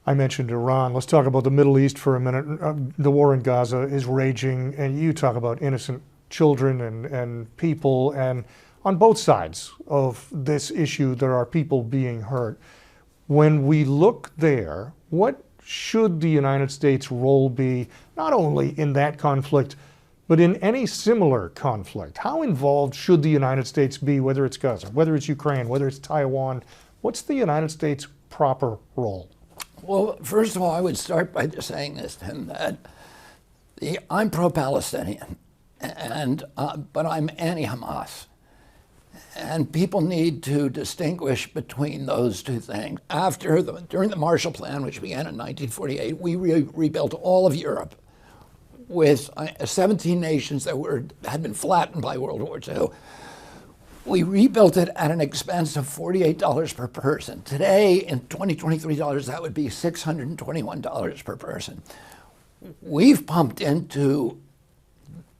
I mentioned Iran. Let's talk about the Middle East for a minute. The war in Gaza is raging, and you talk about innocent children and people, and on both sides of this issue, there are people being hurt. When we look there, what should the United States' role be, not only in that conflict, but in any similar conflict? How involved should the United States be, whether it's Gaza, whether it's Ukraine, whether it's Taiwan? What's the United States' proper role? Well, first of all, I would start by just saying this, Tim, that I'm pro-Palestinian, but I'm anti-Hamas. And people need to distinguish between those two things. During the Marshall Plan, which began in 1948, we rebuilt all of Europe with 17 nations that had been flattened by World War II. We rebuilt it at an expense of $48 per person. Today, in 2023 dollars, that would be $621 per person. We've pumped into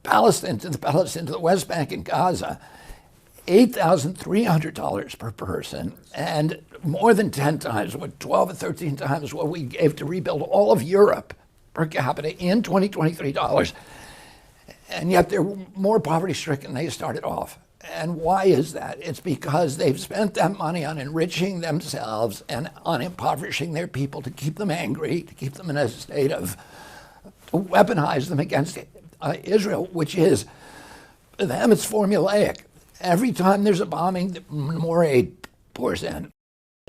Palestine, to the West Bank and Gaza, $8,300 per person, and more than 10 times, 12 or 13 times what we gave to rebuild all of Europe per capita in 2023 dollars. And yet they're more poverty-stricken than they started off. And why is that? It's because they've spent that money on enriching themselves and on impoverishing their people to keep them angry, to keep them in a state of, to weaponize them against Israel, which is, for them, it's formulaic. Every time there's a bombing, more aid pours in.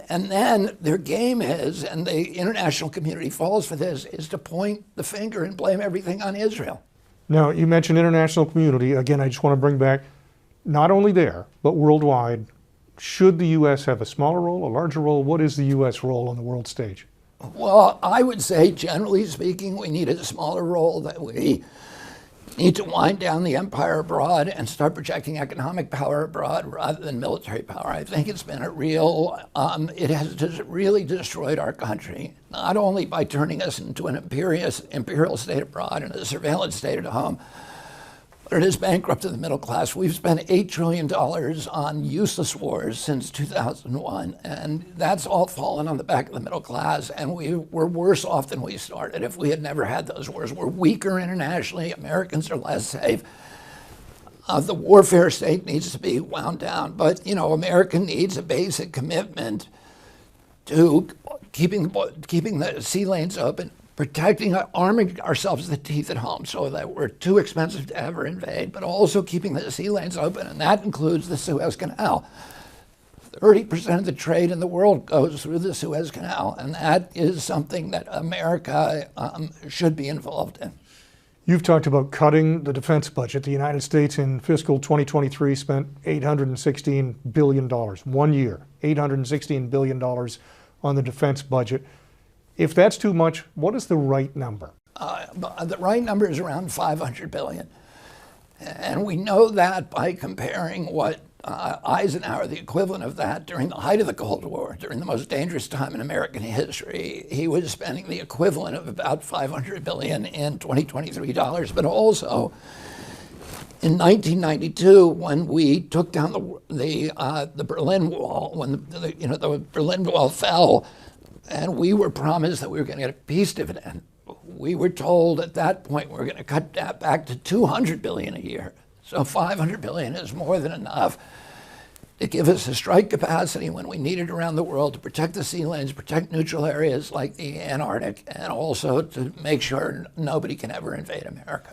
And then their game is, and the international community falls for this, is to point the finger and blame everything on Israel. Now, you mentioned international community. Again, I just want to bring back, not only there, but worldwide, should the U.S. have a smaller role, a larger role? What is the U.S. role on the world stage? Well, I would say, generally speaking, we need a smaller role, that we need to wind down the empire abroad and start projecting economic power abroad rather than military power. I think it's been a real, it has just really destroyed our country, not only by turning us into an imperial state abroad and a surveillance state at home, but it has bankrupted the middle class. We've spent $8 trillion on useless wars since 2001, and that's all fallen on the back of the middle class, and we're worse off than we started if we had never had those wars. We're weaker internationally. Americans are less safe. The warfare state needs to be wound down, but, you know, America needs a basic commitment to keeping the sea lanes open, protecting, arming ourselves to the teeth at home so that we're too expensive to ever invade, but also keeping the sea lanes open, and that includes the Suez Canal. 30% of the trade in the world goes through the Suez Canal, and that is something that America should be involved in. You've talked about cutting the defense budget. The United States in fiscal 2023 spent $816 billion, 1 year, $816 billion on the defense budget. If that's too much, what is the right number? The right number is around $500 billion. And we know that by comparing what Eisenhower, the equivalent of that during the height of the Cold War, during the most dangerous time in American history, he was spending the equivalent of about $500 billion in 2023 dollars. But also, in 1992, when we took down the Berlin Wall, when the Berlin Wall fell, and we were promised that we were going to get a peace dividend, we were told at that point we were going to cut that back to $200 billion a year. So $500 billion is more than enough to give us a strike capacity when we need it around the world, to protect the sea lanes, protect neutral areas like the Antarctic, and also to make sure nobody can ever invade America.